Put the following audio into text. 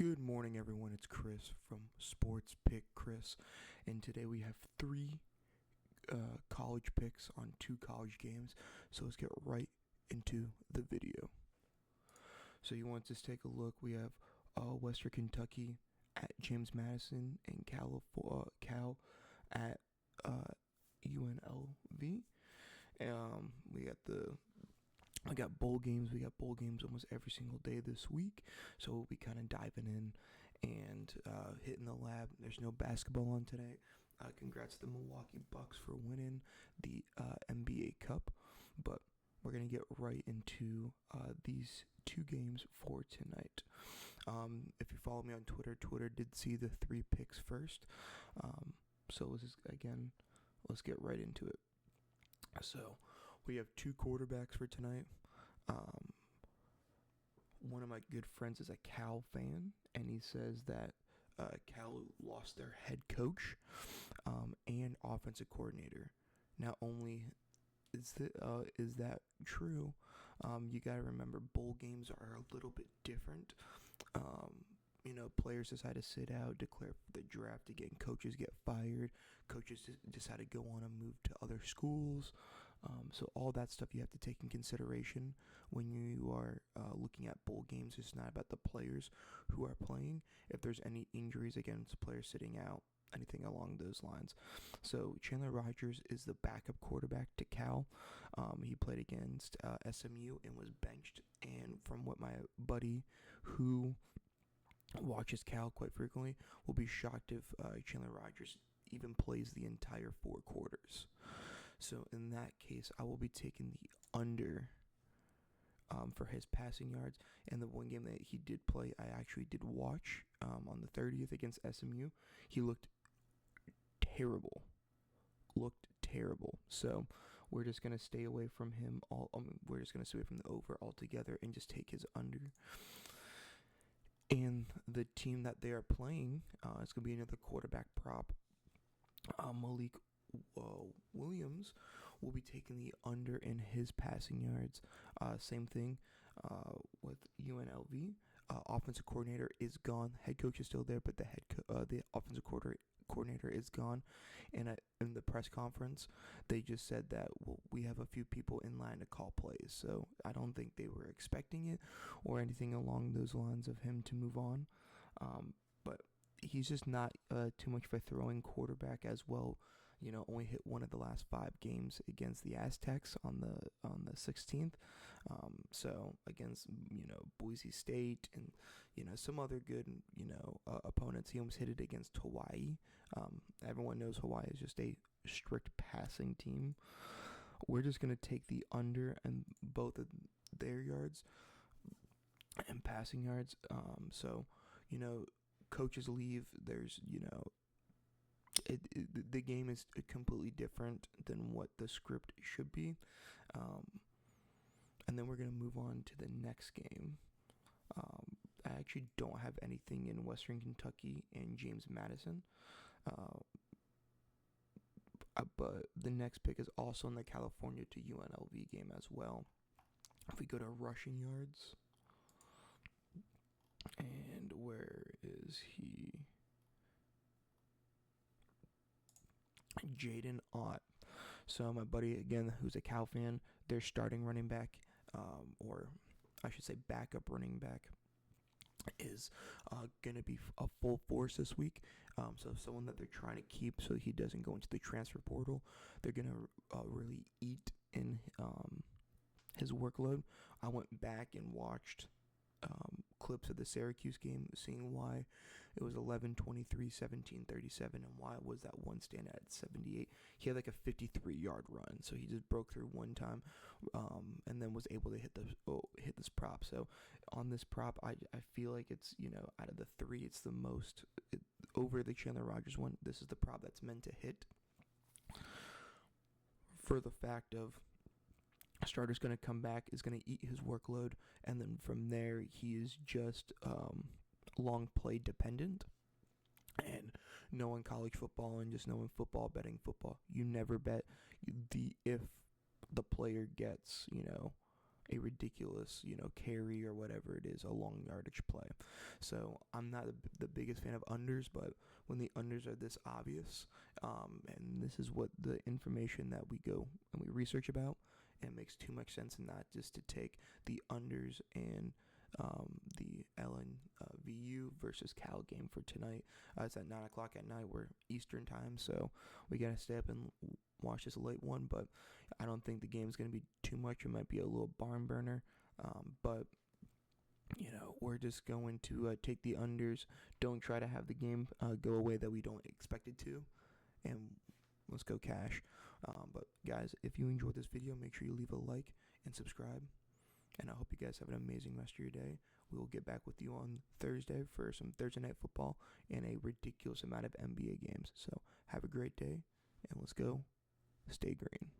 Good morning, everyone. It's Chris from Sports Pick Chris, and today we have three college picks on two college games. So let's get right into the video. So you want to just take a look. We have Western Kentucky at James Madison and Cal at UNLV. We got bowl games. We got bowl games almost every single day this week. So we'll be kind of diving in and hitting the lab. There's no basketball on today. Congrats to the Milwaukee Bucks for winning the NBA Cup. But we're going to get right into these two games for tonight. If you follow me on Twitter did see the three picks first. So let's get right into it. So we have two quarterbacks for tonight. One of my good friends is a Cal fan, and he says that Cal lost their head coach and offensive coordinator. Not only is that true, you got to remember bowl games are a little bit different. Players decide to sit out, declare the draft again. Coaches get fired. Coaches decide to go on and move to other schools. So all that stuff you have to take in consideration when you are looking at bowl games. It's not about the players who are playing. If there's any injuries against players sitting out, anything along those lines. So Chandler Rogers is the backup quarterback to Cal. He played against SMU and was benched. And from what my buddy who watches Cal quite frequently will be shocked if Chandler Rogers even plays the entire four quarters. So in that case, I will be taking the under for his passing yards. And the one game that he did play, I actually did watch on the 30th against SMU. He looked terrible. So we're just going to stay away from him. We're just going to stay away from the over altogether and just take his under. And the team that they are playing, it's going to be another quarterback prop. Malik Williams will be taking the under in his passing yards. Same thing with UNLV. Offensive coordinator is gone. Head coach is still there, but the offensive coordinator is gone. And in the press conference, they just said that we have a few people in line to call plays. So I don't think they were expecting it or anything along those lines of him to move on. But he's just not too much of a throwing quarterback as well. Only hit one of the last 5 games against the Aztecs on the 16th. So against Boise State and some other good opponents. He almost hit it against Hawaii. Everyone knows Hawaii is just a strict passing team. We're just gonna take the under and both of their yards and passing yards. So coaches leave. There's the game is completely different than what the script should be. And then we're going to move on to the next game. I actually don't have anything in Western Kentucky and James Madison. But the next pick is also in the California to UNLV game as well. If we go to rushing yards, and where is he? Jaden Ott. So my buddy, again, who's a Cal fan, their starting running back, or I should say backup running back, is going to be a full force this week. So someone that they're trying to keep so he doesn't go into the transfer portal. They're going to really eat in his workload. I went back and watched clips of the Syracuse game, seeing why it was 11-23, 17-37, and why it was that one stand at 78. He had like a 53-yard run, so he just broke through one time, and then was able to hit this prop. So on this prop, I feel like it's out of the three, it's the most over the Chandler Rogers one. This is the prop that's meant to hit for the fact of starter's going to come back, is going to eat his workload, and then from there he is just long play dependent. And knowing college football and just knowing betting football, you never bet if the player gets a ridiculous carry or whatever it is, a long yardage play. So I'm not the biggest fan of unders, but when the unders are this obvious, and this is what the information that we go and we research about, and it makes too much sense not just to take the unders and the LNVU versus Cal game for tonight. It's at 9 o'clock at night. We're Eastern time, so we got to stay up and watch this late one. But I don't think the game's going to be too much. It might be a little barn burner. But we're just going to take the unders. Don't try to have the game go away that we don't expect it to. And let's go cash. But guys, if you enjoyed this video, make sure you leave a like and subscribe. And I hope you guys have an amazing rest of your day. We will get back with you on Thursday for some Thursday night football and a ridiculous amount of NBA games. So have a great day, and let's go stay green.